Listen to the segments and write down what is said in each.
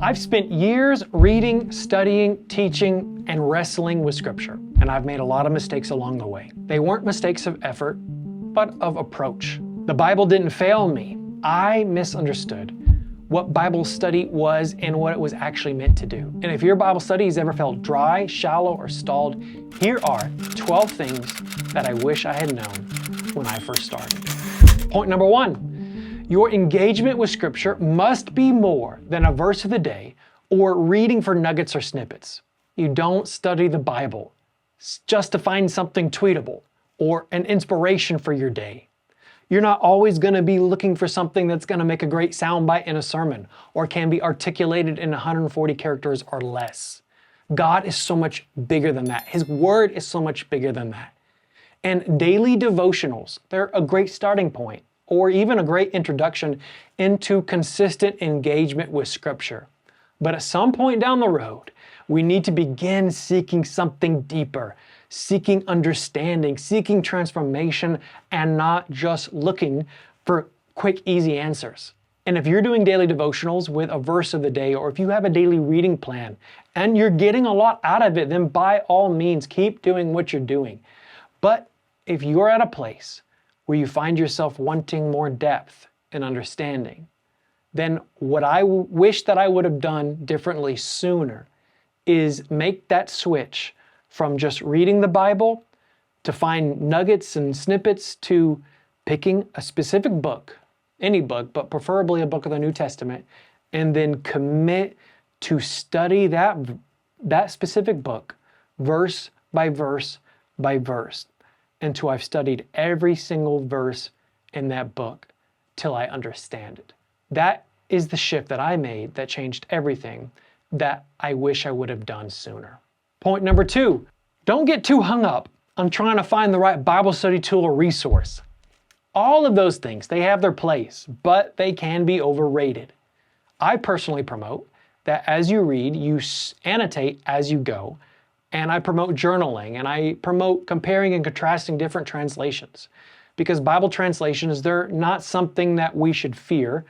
I've spent years reading, studying, teaching, and wrestling with Scripture, and I've made a lot of mistakes along the way. They weren't mistakes of effort, but of approach. The Bible didn't fail me. I misunderstood what Bible study was and what it was actually meant to do. And if your Bible study has ever felt dry, shallow, or stalled, here are 12 things that I wish I had known when I first started. Point number 1. Your engagement with Scripture must be more than a verse of the day or reading for nuggets or snippets. You don't study the Bible just to find something tweetable or an inspiration for your day. You're not always going to be looking for something that's going to make a great soundbite in a sermon or can be articulated in 140 characters or less. God is so much bigger than that. His Word is so much bigger than that. And daily devotionals, they're a great starting point, or even a great introduction into consistent engagement with Scripture. But at some point down the road, we need to begin seeking something deeper, seeking understanding, seeking transformation, and not just looking for quick, easy answers. And if you're doing daily devotionals with a verse of the day, or if you have a daily reading plan, and you're getting a lot out of it, then by all means, keep doing what you're doing. But if you're at a place where you find yourself wanting more depth and understanding, then what I wish that I would have done differently sooner is make that switch from just reading the Bible to find nuggets and snippets to picking a specific book, any book, but preferably a book of the New Testament, and then commit to study that specific book, verse by verse by verse, until I've studied every single verse in that book till I understand it. That is the shift that I made that changed everything that I wish I would have done sooner. Point number 2, don't get too hung up on trying to find the right Bible study tool or resource. All of those things, they have their place, but they can be overrated. I personally promote that as you read, you annotate as you go, and I promote journaling, and I promote comparing and contrasting different translations. Because Bible translations, they're not something that we should fear.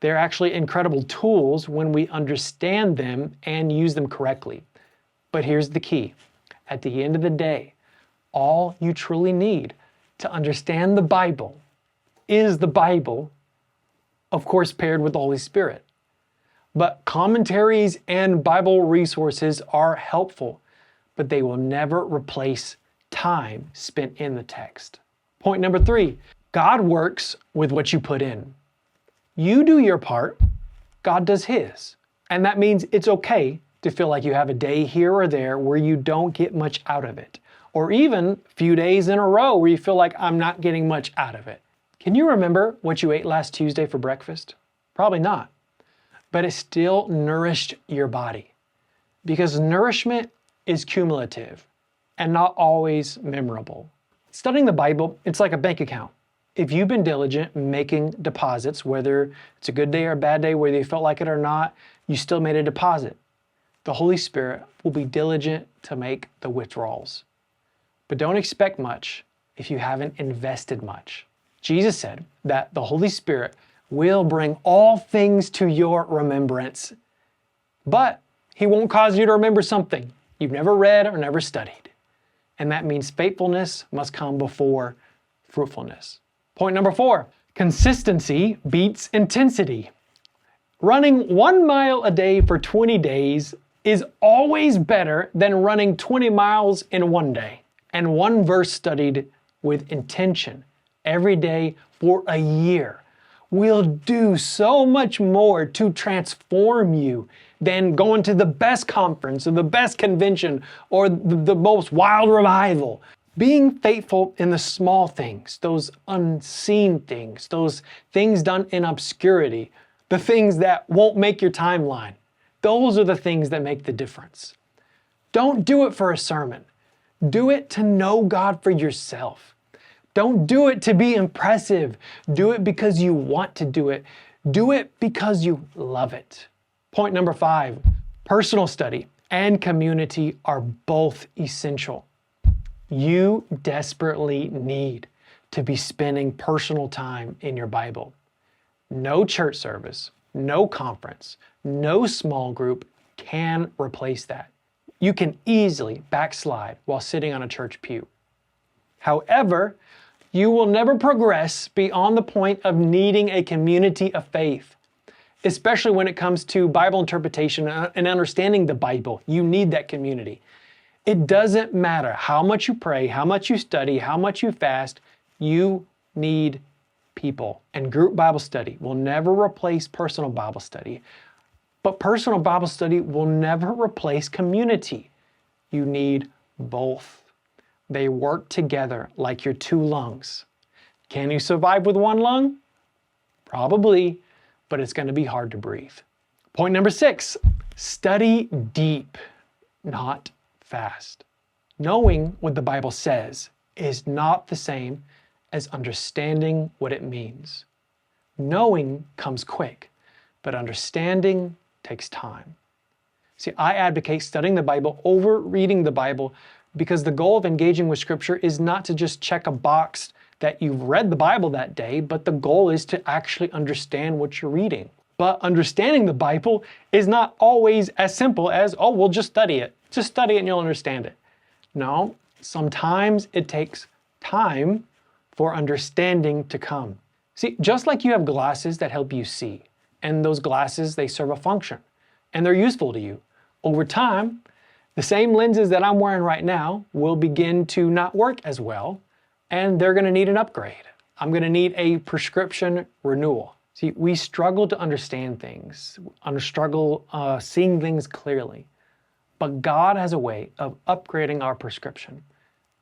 They're actually incredible tools when we understand them and use them correctly. But here's the key. At the end of the day, all you truly need to understand the Bible is the Bible, of course paired with the Holy Spirit. But commentaries and Bible resources are helpful, but they will never replace time spent in the text. Point number 3, God works with what you put in. You do your part, God does His. And that means it's okay to feel like you have a day here or there where you don't get much out of it. Or even a few days in a row where you feel like I'm not getting much out of it. Can you remember what you ate last Tuesday for breakfast? Probably not. But it still nourished your body. Because nourishment is cumulative and not always memorable. Studying the Bible, it's like a bank account. If you've been diligent making deposits, whether it's a good day or a bad day, whether you felt like it or not, you still made a deposit. The Holy Spirit will be diligent to make the withdrawals. But don't expect much if you haven't invested much. Jesus said that the Holy Spirit will bring all things to your remembrance, but He won't cause you to remember something you've never read or never studied. And that means faithfulness must come before fruitfulness. Point number 4, consistency beats intensity. Running 1 mile a day for 20 days is always better than running 20 miles in one day. And one verse studied with intention every day for a year will do so much more to transform you than going to the best conference or the best convention or the most wild revival. Being faithful in the small things, those unseen things, those things done in obscurity, the things that won't make your timeline, those are the things that make the difference. Don't do it for a sermon. Do it to know God for yourself. Don't do it to be impressive. Do it because you want to do it. Do it because you love it. Point number 5, personal study and community are both essential. You desperately need to be spending personal time in your Bible. No church service, no conference, No small group can replace that. You can easily backslide while sitting on a church pew. However, you will never progress beyond the point of needing a community of faith. Especially when it comes to Bible interpretation and understanding the Bible, you need that community. It doesn't matter how much you pray, how much you study, how much you fast, you need people. And group Bible study will never replace personal Bible study, but personal Bible study will never replace community. You need both. They work together like your two lungs. Can you survive with one lung? Probably, but it's going to be hard to breathe. Point number 6, study deep, not fast. Knowing what the Bible says is not the same as understanding what it means. Knowing comes quick, but understanding takes time. See, I advocate studying the Bible over reading the Bible because the goal of engaging with Scripture is not to just check a box that you've read the Bible that day, but the goal is to actually understand what you're reading. But understanding the Bible is not always as simple as, oh, we'll just study it. Just study it and you'll understand it. No, sometimes it takes time for understanding to come. See, just like you have glasses that help you see, and those glasses, they serve a function, and they're useful to you. Over time, the same lenses that I'm wearing right now will begin to not work as well, and they're going to need an upgrade. I'm going to need a prescription renewal. See, we struggle to understand things, struggle seeing things clearly, but God has a way of upgrading our prescription.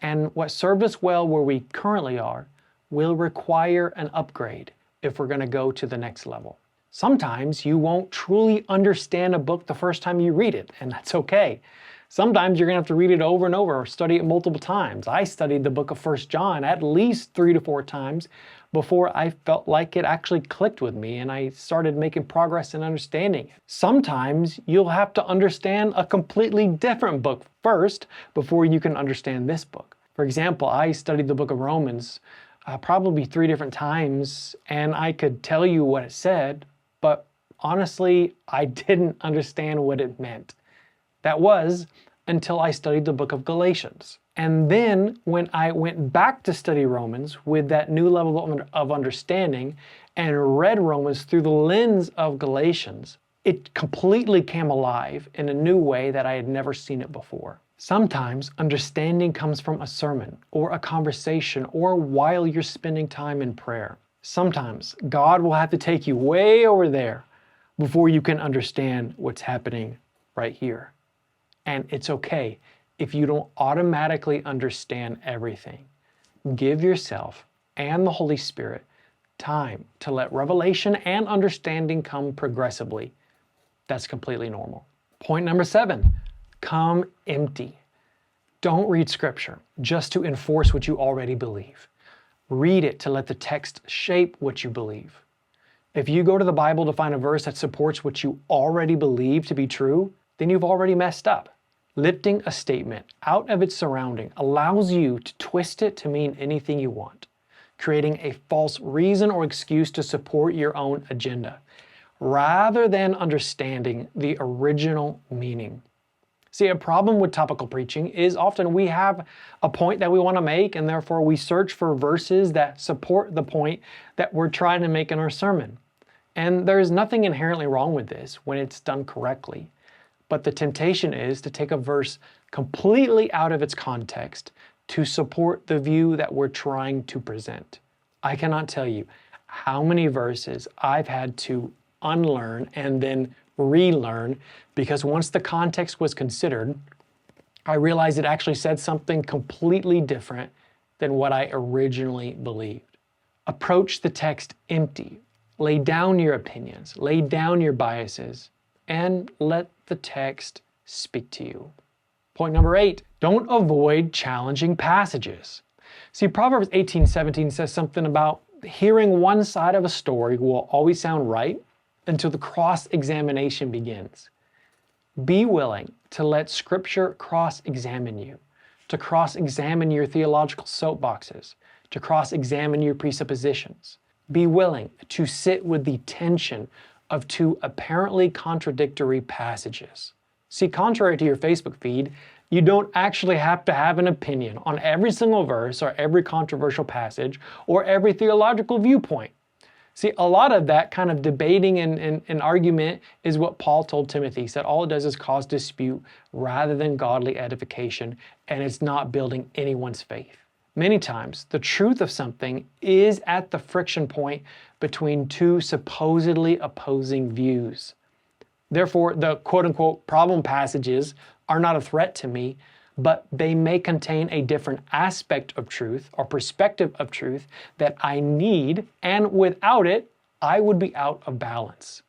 And what served us well where we currently are will require an upgrade if we're going to go to the next level. Sometimes you won't truly understand a book the first time you read it, and that's okay. Sometimes you're going to have to read it over and over or study it multiple times. I studied the book of 1 John at least 3 to 4 times before I felt like it actually clicked with me and I started making progress in understanding it. Sometimes you'll have to understand a completely different book first before you can understand this book. For example, I studied the book of Romans probably 3 different times, and I could tell you what it said, but honestly, I didn't understand what it meant. That was until I studied the book of Galatians. And then when I went back to study Romans with that new level of understanding and read Romans through the lens of Galatians, it completely came alive in a new way that I had never seen it before. Sometimes understanding comes from a sermon or a conversation or while you're spending time in prayer. Sometimes God will have to take you way over there before you can understand what's happening right here. And it's okay if you don't automatically understand everything. Give yourself and the Holy Spirit time to let revelation and understanding come progressively. That's completely normal. Point number 7, come empty. Don't read Scripture just to enforce what you already believe. Read it to let the text shape what you believe. If you go to the Bible to find a verse that supports what you already believe to be true, then you've already messed up. Lifting a statement out of its surrounding allows you to twist it to mean anything you want, creating a false reason or excuse to support your own agenda, rather than understanding the original meaning. See, a problem with topical preaching is often we have a point that we want to make, and therefore we search for verses that support the point that we're trying to make in our sermon. And there's nothing inherently wrong with this when it's done correctly. But the temptation is to take a verse completely out of its context to support the view that we're trying to present. I cannot tell you how many verses I've had to unlearn and then relearn because once the context was considered, I realized it actually said something completely different than what I originally believed. Approach the text empty. Lay down your opinions, lay down your biases, and let the text speak to you. Point number 8, don't avoid challenging passages. See, Proverbs 18:17 says something about hearing one side of a story will always sound right until the cross-examination begins. Be willing to let Scripture cross-examine you, to cross-examine your theological soapboxes, to cross-examine your presuppositions. Be willing to sit with the tension of two apparently contradictory passages. See, contrary to your Facebook feed, you don't actually have to have an opinion on every single verse or every controversial passage or every theological viewpoint. See, a lot of that kind of debating and argument is what Paul told Timothy. He said all it does is cause dispute rather than godly edification, and it's not building anyone's faith. Many times, the truth of something is at the friction point between two supposedly opposing views. Therefore, the quote-unquote problem passages are not a threat to me, but they may contain a different aspect of truth or perspective of truth that I need, and without it, I would be out of balance.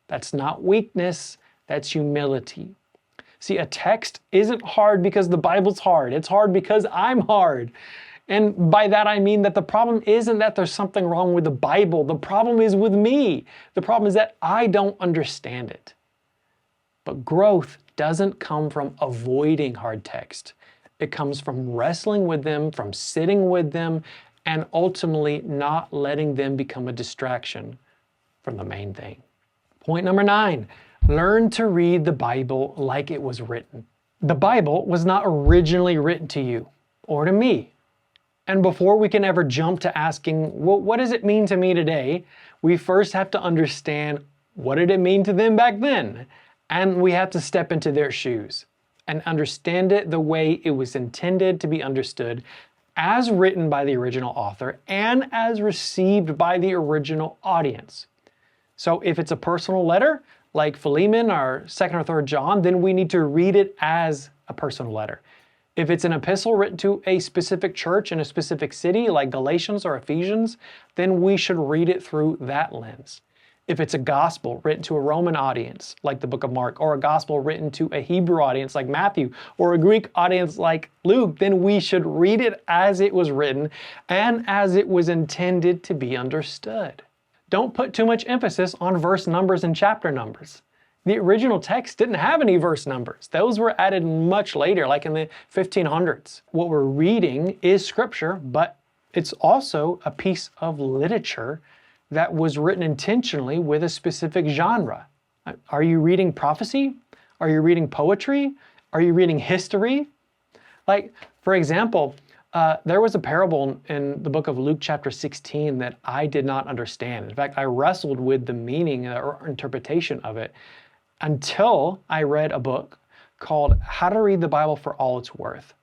That's not weakness, that's humility. See, a text isn't hard because the Bible's hard. It's hard because I'm hard. And by that I mean that the problem isn't that there's something wrong with the Bible. The problem is with me. The problem is that I don't understand it. But growth doesn't come from avoiding hard text. It comes from wrestling with them, from sitting with them, and ultimately not letting them become a distraction from the main thing. Point number 9, learn to read the Bible like it was written. The Bible was not originally written to you or to me. And before we can ever jump to asking, well, what does it mean to me today? We first have to understand, what did it mean to them back then? And we have to step into their shoes and understand it the way it was intended to be understood, as written by the original author and as received by the original audience. So if it's a personal letter, like Philemon or 2nd or 3rd John, then we need to read it as a personal letter. If it's an epistle written to a specific church in a specific city, like Galatians or Ephesians, then we should read it through that lens. If it's a gospel written to a Roman audience, like the book of Mark, or a gospel written to a Hebrew audience like Matthew, or a Greek audience like Luke, then we should read it as it was written and as it was intended to be understood. Don't put too much emphasis on verse numbers and chapter numbers. The original text didn't have any verse numbers. Those were added much later, like in the 1500s. What we're reading is scripture, but it's also a piece of literature that was written intentionally with a specific genre. Are you reading prophecy? Are you reading poetry? Are you reading history? Like, for example, there was a parable in the book of Luke chapter 16 that I did not understand. In fact, I wrestled with the meaning or interpretation of it until I read a book called How to Read the Bible for All It's Worth.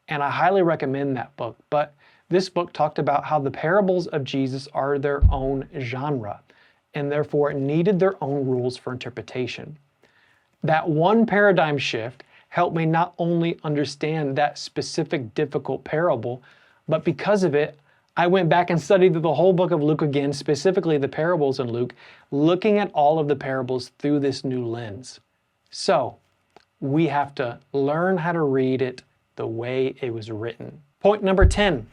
And I highly recommend that book. But this book talked about how the parables of Jesus are their own genre and therefore needed their own rules for interpretation. That one paradigm shift helped me not only understand that specific difficult parable, but because of it, I went back and studied the whole book of Luke again, specifically the parables in Luke, looking at all of the parables through this new lens. So, we have to learn how to read it the way it was written. Point number 10.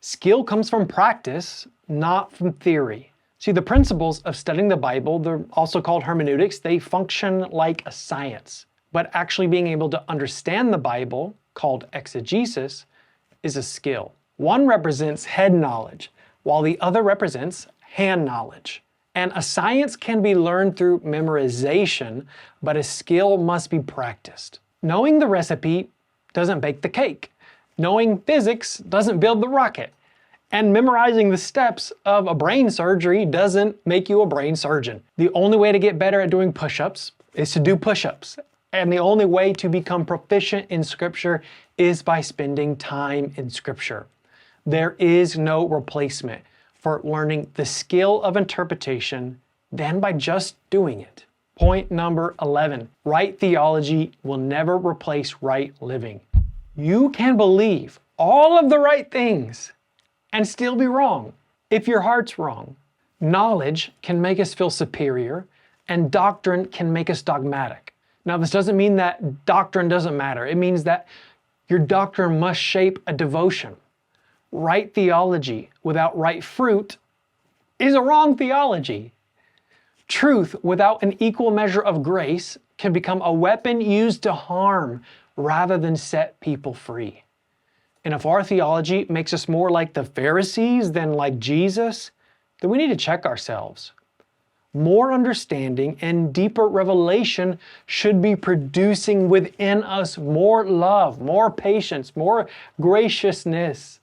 Skill comes from practice, not from theory. See, the principles of studying the Bible, they're also called hermeneutics, they function like a science. But actually being able to understand the Bible, called exegesis, is a skill. One represents head knowledge, while the other represents hand knowledge. And a science can be learned through memorization, but a skill must be practiced. Knowing the recipe doesn't bake the cake. Knowing physics doesn't build the rocket. And memorizing the steps of a brain surgery doesn't make you a brain surgeon. The only way to get better at doing push-ups is to do push-ups. And the only way to become proficient in Scripture is by spending time in Scripture. There is no replacement for learning the skill of interpretation than by just doing it. Point number 11, right theology will never replace right living. You can believe all of the right things and still be wrong if your heart's wrong. Knowledge can make us feel superior, and doctrine can make us dogmatic. Now, this doesn't mean that doctrine doesn't matter. It means that your doctrine must shape a devotion. Right theology without right fruit is a wrong theology. Truth without an equal measure of grace can become a weapon used to harm rather than set people free. And if our theology makes us more like the Pharisees than like Jesus, then we need to check ourselves. More understanding and deeper revelation should be producing within us more love, more patience, more graciousness.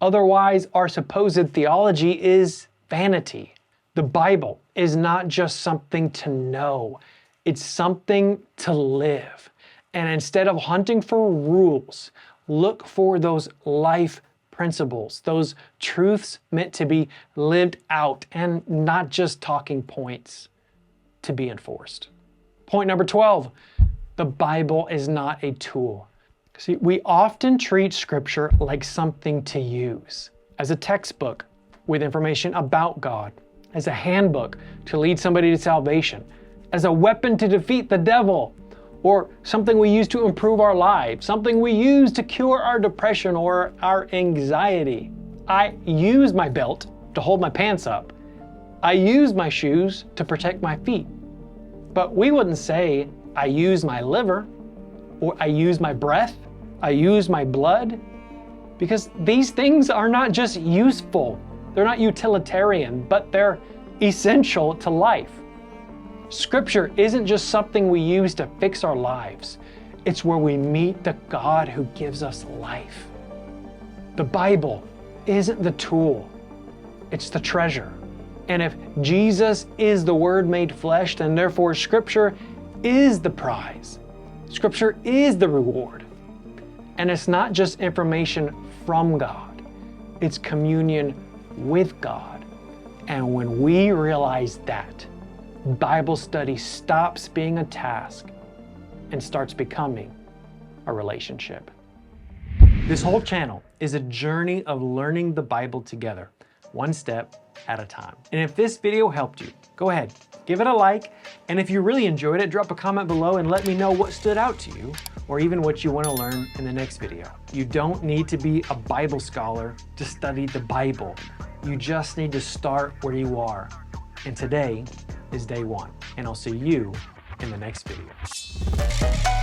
Otherwise, our supposed theology is vanity. The Bible is not just something to know, it's something to live. And instead of hunting for rules, look for those life principles, those truths meant to be lived out and not just talking points to be enforced. Point number 12, the Bible is not a tool. See, we often treat Scripture like something to use, as a textbook with information about God, as a handbook to lead somebody to salvation, as a weapon to defeat the devil, or something we use to improve our lives, something we use to cure our depression or our anxiety. I use my belt to hold my pants up. I use my shoes to protect my feet. But we wouldn't say, I use my liver, or I use my breath, I use my blood, because these things are not just useful. They're not utilitarian, but they're essential to life. Scripture isn't just something we use to fix our lives. It's where we meet the God who gives us life. The Bible isn't the tool, it's the treasure. And if Jesus is the Word made flesh, then therefore Scripture is the prize. Scripture is the reward. And it's not just information from God, it's communion with God. And when we realize that, Bible study stops being a task and starts becoming a relationship. This whole channel is a journey of learning the Bible together, one step at a time. And if this video helped you, go ahead, give it a like. And if you really enjoyed it, drop a comment below and let me know what stood out to you, or even what you want to learn in the next video. You don't need to be a Bible scholar to study the Bible. You just need to start where you are. And today is day one, and I'll see you in the next video.